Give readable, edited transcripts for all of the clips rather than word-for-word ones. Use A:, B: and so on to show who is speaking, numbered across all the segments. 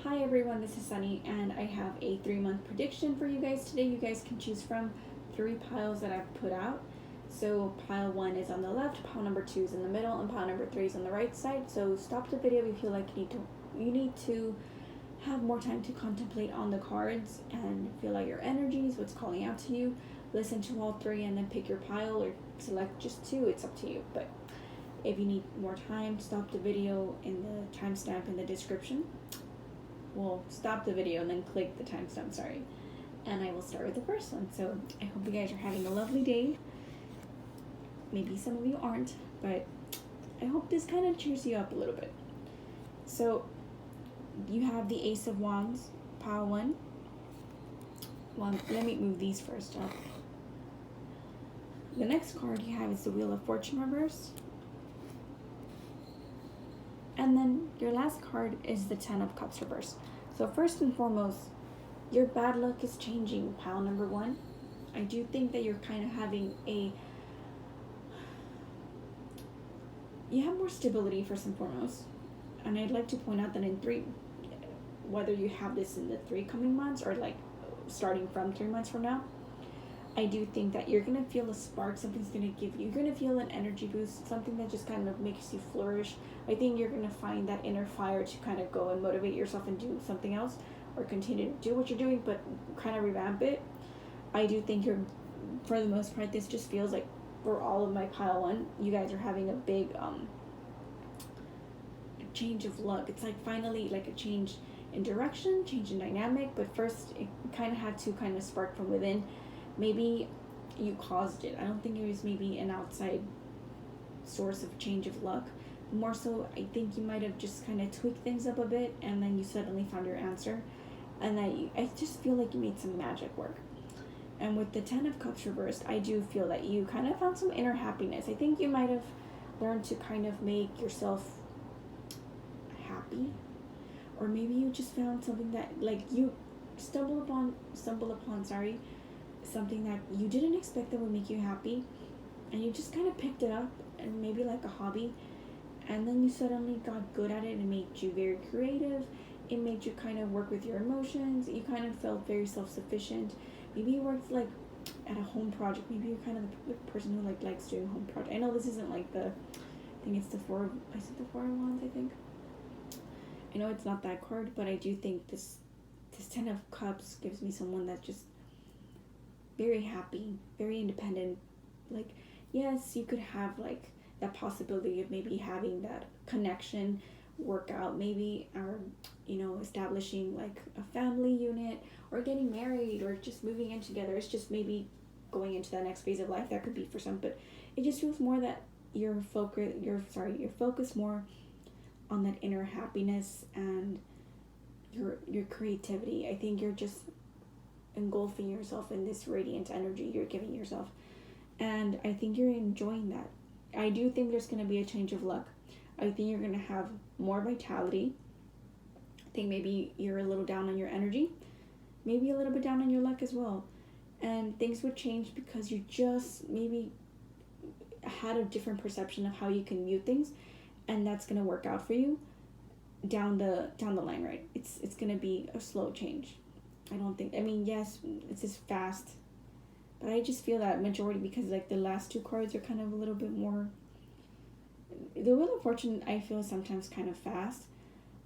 A: Hi everyone, this is Sunny, and I have a 3-month prediction for you guys today. You guys can choose from 3 piles that I've put out. So pile 1 is on the left, pile number 2 is in the middle, and pile number 3 is on the right side. So stop the video if you feel like you need to have more time to contemplate on the cards and feel out your energies, what's calling out to you. Listen to all 3 and then pick your pile or select just 2. It's up to you. But if you need more time, stop the video in the timestamp in the description. Well, stop the video and then click the timestamp, sorry. And I will start with the first one. So I hope you guys are having a lovely day. Maybe some of you aren't, but I hope this kind of cheers you up a little bit. So you have the Ace of Wands, pile 1. Well, let me move these first up. The next card you have is the Wheel of Fortune reversed. And then your last card is the 10 of Cups reversed. So first and foremost, your bad luck is changing, pile number 1. I do think that you're kind of having you have more stability first and foremost. And I'd like to point out that in 3, whether you have this in the 3 coming months or like starting from 3 months from now, I do think that you're going to feel a spark. Something's going to give you, you're going to feel an energy boost, something that just kind of makes you flourish. I think you're going to find that inner fire to kind of go and motivate yourself and do something else or continue to do what you're doing, but kind of revamp it. I do think for the most part, this just feels like for all of my pile 1, you guys are having a big change of luck. It's like finally like a change in direction, change in dynamic, but first it kind of had to kind of spark from within. Maybe you caused it. I don't think it was maybe an outside source of change of luck. More so, I think you might have just kind of tweaked things up a bit and then you suddenly found your answer. And I just feel like you made some magic work. And with the 10 of Cups reversed, I do feel that you kind of found some inner happiness. I think you might have learned to kind of make yourself happy. Or maybe you just found something that like you stumble upon something that you didn't expect that would make you happy, and you just kind of picked it up and maybe like a hobby, and then you suddenly got good at it. It made you very creative. It made you kind of work with your emotions. You kind of felt very self-sufficient. Maybe you worked like at a home project. Maybe you're kind of the person who like likes doing home project. I know this isn't like I think it's the 4 of Wands, I think. I know it's not that card, but I do think this 10 of Cups gives me someone that's just very happy, very independent. Like, yes, you could have like that possibility of maybe having that connection work out, maybe, or establishing like a family unit or getting married or just moving in together. It's just maybe going into that next phase of life. That could be for some, but it just feels more that you're focused more on that inner happiness and your creativity. I think you're just engulfing yourself in this radiant energy you're giving yourself, and I think you're enjoying that. I do think there's going to be a change of luck. I think you're going to have more vitality. I think maybe you're a little down on your energy, maybe a little bit down on your luck as well, and things would change because you just maybe had a different perception of how you can view things, and that's going to work out for you down the line, right? It's going to be a slow change. Yes, it's just fast, but I just feel that majority, because like the last 2 cards are kind of a little bit more, the Wheel of Fortune I feel is sometimes kind of fast,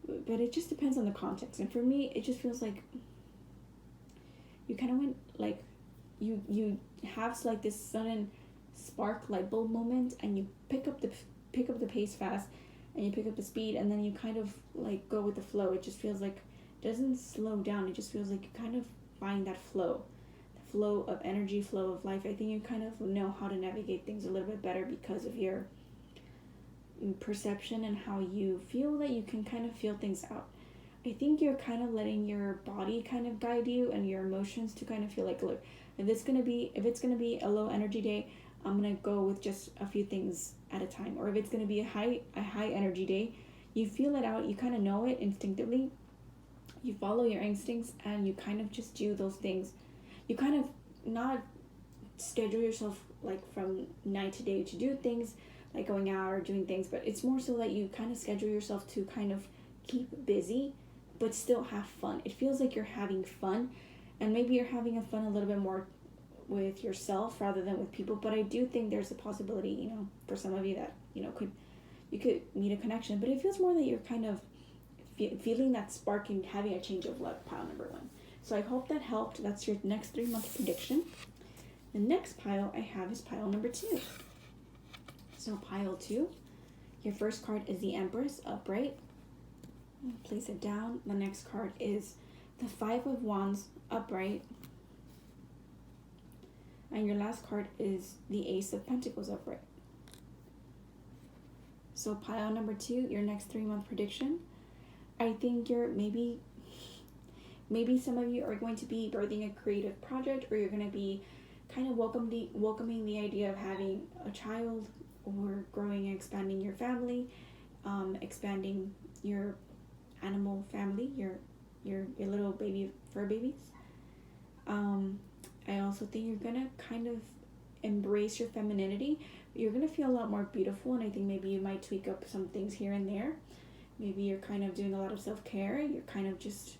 A: but it just depends on the context. And for me, it just feels like you kind of went like, you have like this sudden spark light bulb moment, and you pick up the pace fast, and you pick up the speed, and then you kind of like go with the flow. It just feels like doesn't slow down. It just feels like you kind of find that flow of energy, flow of life. I think you kind of know how to navigate things a little bit better because of your perception and how you feel that you can kind of feel things out. I think you're kind of letting your body kind of guide you and your emotions to kind of feel like, look, if it's gonna be a low energy day, I'm gonna go with just a few things at a time. Or if it's gonna be a high energy day, you feel it out. You kind of know it instinctively. You follow your instincts and you kind of just do those things. You kind of not schedule yourself like from night to day to do things like going out or doing things, but it's more so that you kind of schedule yourself to kind of keep busy but still have fun. It feels like you're having fun, and maybe you're having a fun a little bit more with yourself rather than with people. But I do think there's a possibility, for some of you that you could meet a connection. But it feels more that you're kind of feeling that spark and having a change of luck, pile number 1. So I hope that helped. That's your next 3-month prediction. The next pile I have is pile number 2. So pile 2, your first card is the Empress upright. Place it down. The next card is the 5 of Wands upright. And your last card is the Ace of Pentacles upright. So pile number 2, your next 3-month prediction. I think you're maybe some of you are going to be birthing a creative project, or you're going to be kind of welcoming the idea of having a child, or growing and expanding your family, expanding your animal family, your little baby fur babies. I also think you're gonna kind of embrace your femininity. You're gonna feel a lot more beautiful, and I think maybe you might tweak up some things here and there. Maybe you're kind of doing a lot of self-care. You're kind of just,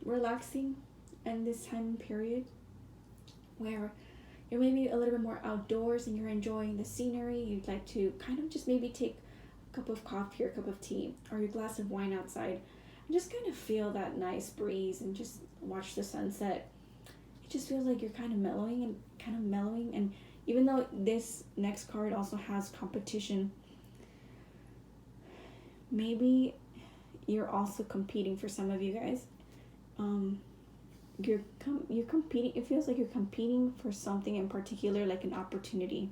A: relaxing in this time period where you're maybe a little bit more outdoors and you're enjoying the scenery. You'd like to kind of just maybe take a cup of coffee or a cup of tea or your glass of wine outside and just kind of feel that nice breeze and just watch the sunset. It just feels like you're kind of mellowing. And even though this next card also has competition, maybe you're also competing. For some of you guys. You're competing. It feels like you're competing for something in particular, like an opportunity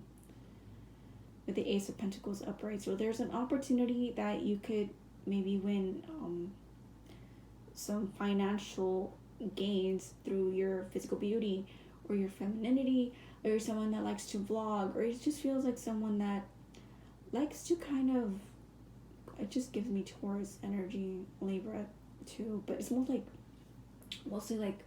A: with the Ace of Pentacles upright. So there's an opportunity that you could maybe win some financial gains through your physical beauty or your femininity, or you're someone that likes to vlog, or it just feels like someone that likes to kind of, it just gives me Taurus energy, Libra too, but it's more like, mostly like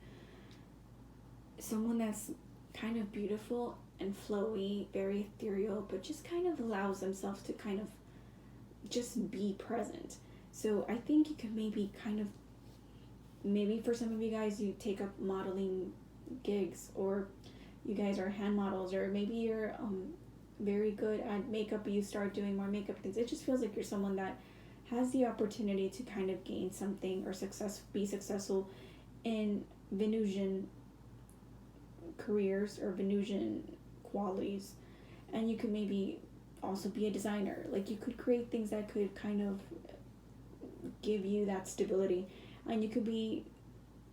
A: someone that's kind of beautiful and flowy, very ethereal, but just kind of allows themselves to kind of just be present. So I think you could maybe for some of you guys, you take up modeling gigs, or you guys are hand models, or maybe you're very good at makeup, but you start doing more makeup things. It just feels like you're someone that has the opportunity to kind of gain something or be successful in Venusian careers or Venusian qualities. And you could maybe also be a designer. Like, you could create things that could kind of give you that stability, and you could be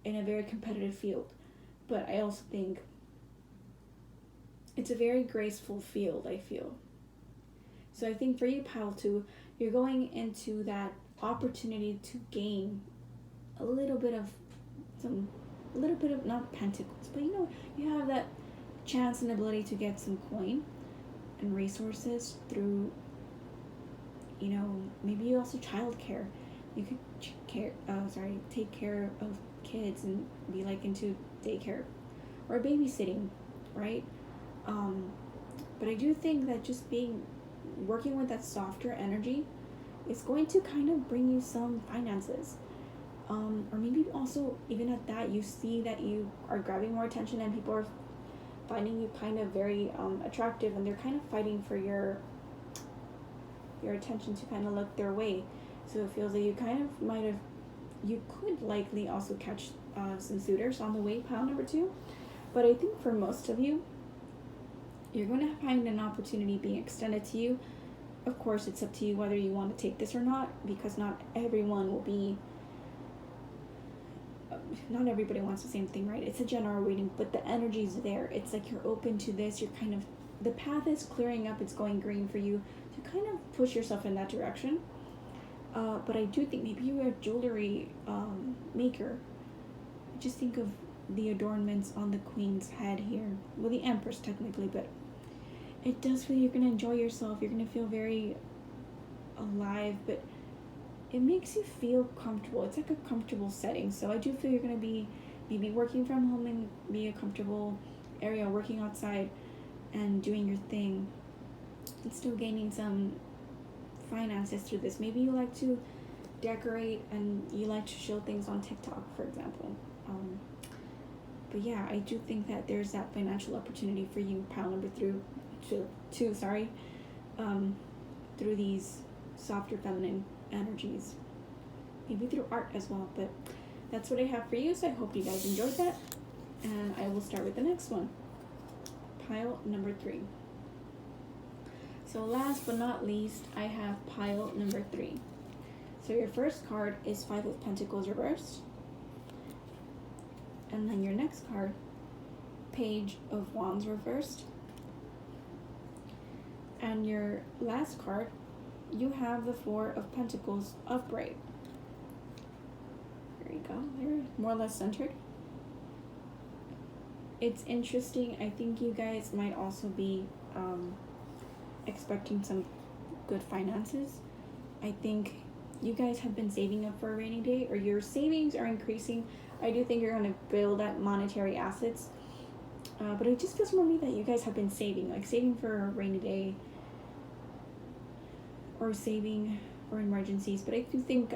A: in a very competitive field. But I also think it's a very graceful field, I feel. So I think for you, pile 2, you're going into that opportunity to gain a little bit of not pentacles, but you have that chance and ability to get some coin and resources through, maybe you also childcare. You could take care of kids and be like into daycare or babysitting, right? But I do think that just working with that softer energy is going to kind of bring you some finances. Or maybe also, even at that, you see that you are grabbing more attention and people are finding you kind of very attractive, and they're kind of fighting for your attention to kind of look their way. So it feels like you could likely also catch some suitors on the way, pile number 2. But I think for most of you, you're going to find an opportunity being extended to you. Of course, it's up to you whether you want to take this or not, because not everybody wants the same thing, right? It's a general reading, but the energy's there. It's like you're open to this. The path is clearing up. It's going green for you to kind of push yourself in that direction. But I do think maybe you're a jewelry maker. Just think of the adornments on the Queen's head here. Well, the Empress technically, but it does feel you're going to enjoy yourself. You're going to feel very alive, but it makes you feel comfortable. It's like a comfortable setting. So I do feel you're going to be maybe working from home and be a comfortable area, working outside and doing your thing, and still gaining some finances through this. Maybe you like to decorate and you like to show things on TikTok, for example. But yeah, I do think that there's that financial opportunity for you, pile number two, through these softer feminine energies. Maybe through art as well, but that's what I have for you, so I hope you guys enjoyed that. And I will start with the next one. Pile number 3. So last but not least, I have pile number 3. So your first card is 5 of Pentacles reversed. And then your next card, Page of Wands reversed. And your last card, you have the 4 of Pentacles upright. There you go. They're more or less centered. It's interesting. I think you guys might also be expecting some good finances. I think you guys have been saving up for a rainy day, or your savings are increasing. I do think you're going to build up monetary assets. But it just feels more to me that you guys have been saving for a rainy day, or saving for emergencies. But I do think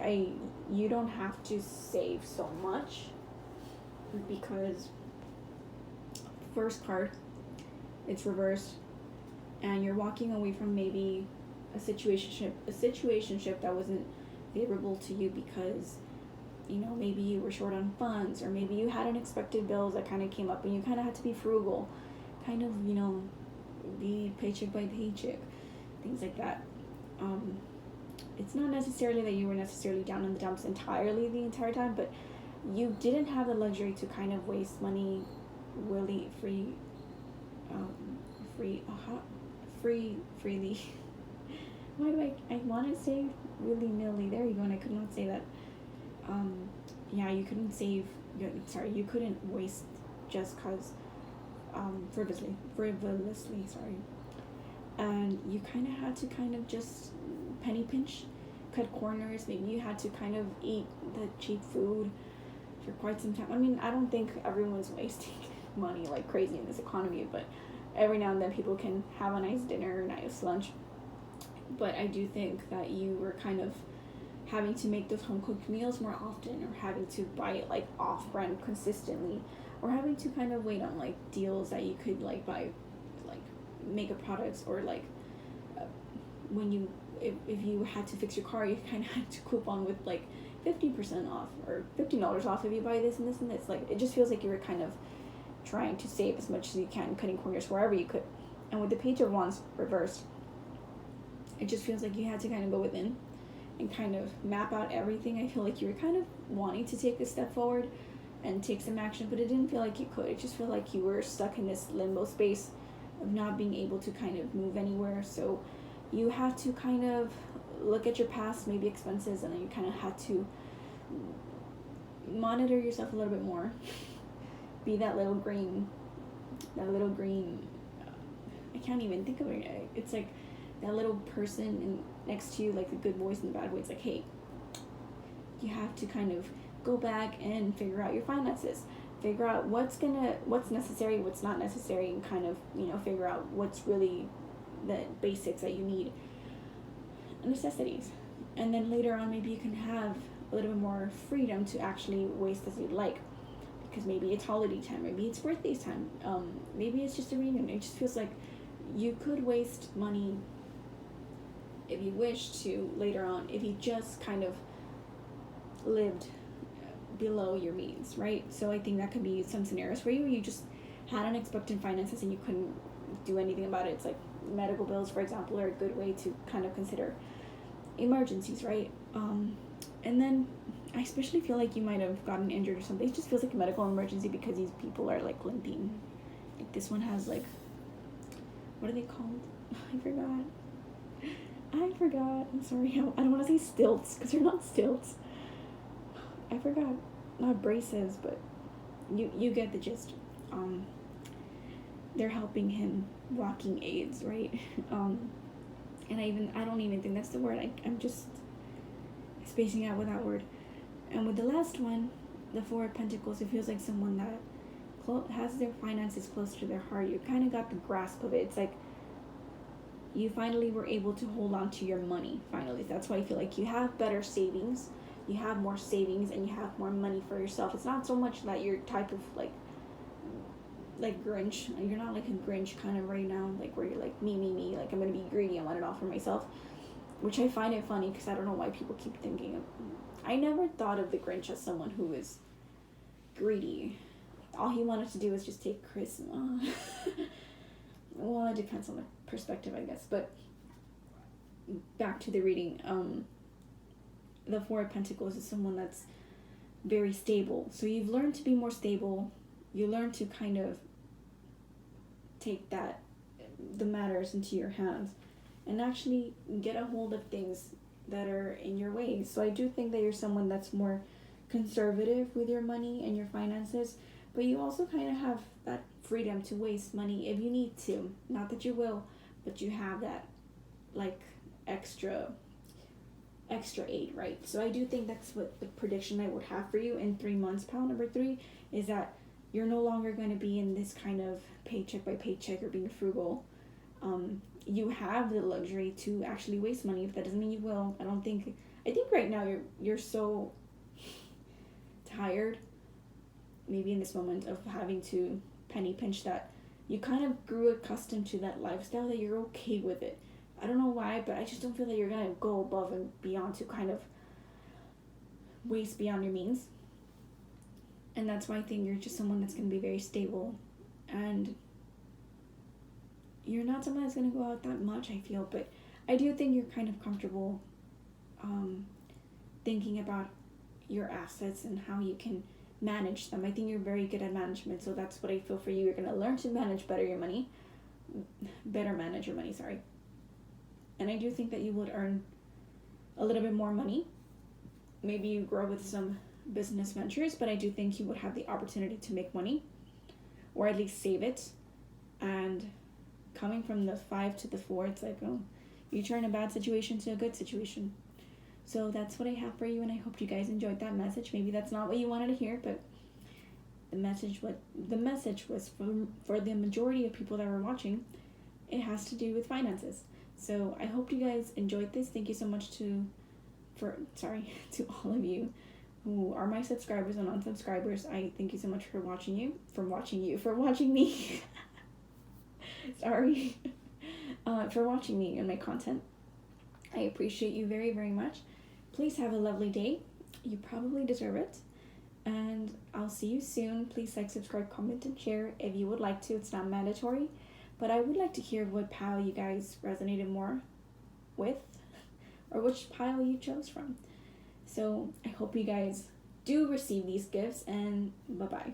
A: you don't have to save so much, because first card, it's reversed, and you're walking away from maybe a situationship that wasn't favorable to you, because maybe you were short on funds, or maybe you had unexpected bills that kind of came up and you kind of had to be frugal, kind of be paycheck by paycheck, things like that. It's not necessarily that you were necessarily down in the dumps entirely the entire time, but you didn't have the luxury to kind of waste money freely. Why do I want to say willy-nilly? There you go, and I could not say that. You couldn't you couldn't waste just because frivolously, and you kind of had to kind of just penny pinch, cut corners. Maybe you had to kind of eat the cheap food for quite some time. I mean, I don't think everyone's wasting money like crazy in this economy, but every now and then people can have a nice dinner, nice lunch. But I do think that you were kind of having to make those home cooked meals more often, or having to buy it like off brand consistently, or having to kind of wait on like deals that you could like buy like makeup products, or like if you had to fix your car, you kind of had to coupon with like 50% off or $15 off if you buy this and this and this. Like, it just feels like you were kind of trying to save as much as you can, cutting corners wherever you could. And with the Page of Wands reversed, it just feels like you had to kind of go within and kind of map out everything. I feel like you were kind of wanting to take a step forward and take some action, but it didn't feel like you could. It just felt like you were stuck in this limbo space of not being able to kind of move anywhere. So you had to kind of look at your past, maybe expenses, and then you kind of had to monitor yourself a little bit more. Be that little green, I can't even think of it. It's like that little person next to you, like the good voice and the bad voice, like, hey, you have to kind of go back and figure out your finances, figure out what's necessary, what's not necessary, and kind of, figure out what's really the basics that you need, necessities. And then later on, maybe you can have a little bit more freedom to actually waste as you'd like, because maybe it's holiday time, maybe it's birthday time, maybe it's just a reunion. It just feels like you could waste money if you wish to later on, if you just kind of lived below your means, right? So I think that could be some scenarios where you just had unexpected finances and you couldn't do anything about it. It's like medical bills, for example, are a good way to kind of consider emergencies, right? And then I especially feel like you might have gotten injured or something. It just feels like a medical emergency because these people are like limping. Like this one has like, what are they called? I forgot. I'm sorry. I don't want to say stilts because they're not stilts. I forgot. Not braces, but you get the gist. They're helping him, walking aids, right? And I don't even think that's the word. I'm just spacing out with that word. And with the last one, the Four of Pentacles, it feels like someone that has their finances close to their heart. You kind of got the grasp of it. It's like you finally were able to hold on to your money, finally. That's why I feel like you have better savings. you have more savings and you have more money for yourself. It's not so much that you're type of like Grinch. You're not like a Grinch kind of right now, like where you're like me, like I'm gonna be greedy and want it all for myself, which I find it funny because I don't know why people keep thinking of. I never thought of the Grinch as someone who is greedy. All he wanted to do was just take Christmas. Well, it depends on the perspective, I guess. But back to the reading. The Four of Pentacles is someone that's very stable. So you've learned to be more stable. You learn to kind of take the matters into your hands and actually get a hold of things that are in your way. So I do think that you're someone that's more conservative with your money and your finances, but you also kind of have that freedom to waste money if you need to. Not that you will, but you have that like extra aid, right? So I do think that's what the prediction I would have for you in 3 months. Pile number 3 is that you're no longer going to be in this kind of paycheck by paycheck or being frugal. You have the luxury to actually waste money. If that doesn't mean you will, I think right now you're so tired, maybe in this moment of having to penny pinch, that you kind of grew accustomed to that lifestyle that you're okay with it. I don't know why, but I just don't feel that you're gonna go above and beyond to kind of waste beyond your means. And that's why I think you're just someone that's gonna be very stable, and you're not someone that's gonna go out that much, I feel, but I do think you're kind of comfortable thinking about your assets and how you can manage them. I think you're very good at management, so that's what I feel for you. You're gonna learn to manage better manage your money, sorry. And I do think that you would earn a little bit more money. Maybe you grow with some business ventures, but I do think you would have the opportunity to make money, or at least save it. And coming from the 5 to the 4, it's like, oh, you turn a bad situation to a good situation. So that's what I have for you, and I hope you guys enjoyed that message. Maybe that's not what you wanted to hear, but the message was for the majority of people that were watching, it has to do with finances. So I hope you guys enjoyed this. Thank you so much to all of you who are my subscribers and non-subscribers. I thank you so much for watching me. For watching me and my content. I appreciate you very, very much. Please have a lovely day. You probably deserve it. And I'll see you soon. Please like, subscribe, comment, and share if you would like to. It's not mandatory. But I would like to hear what pile you guys resonated more with, or which pile you chose from. So I hope you guys do receive these gifts, and bye-bye.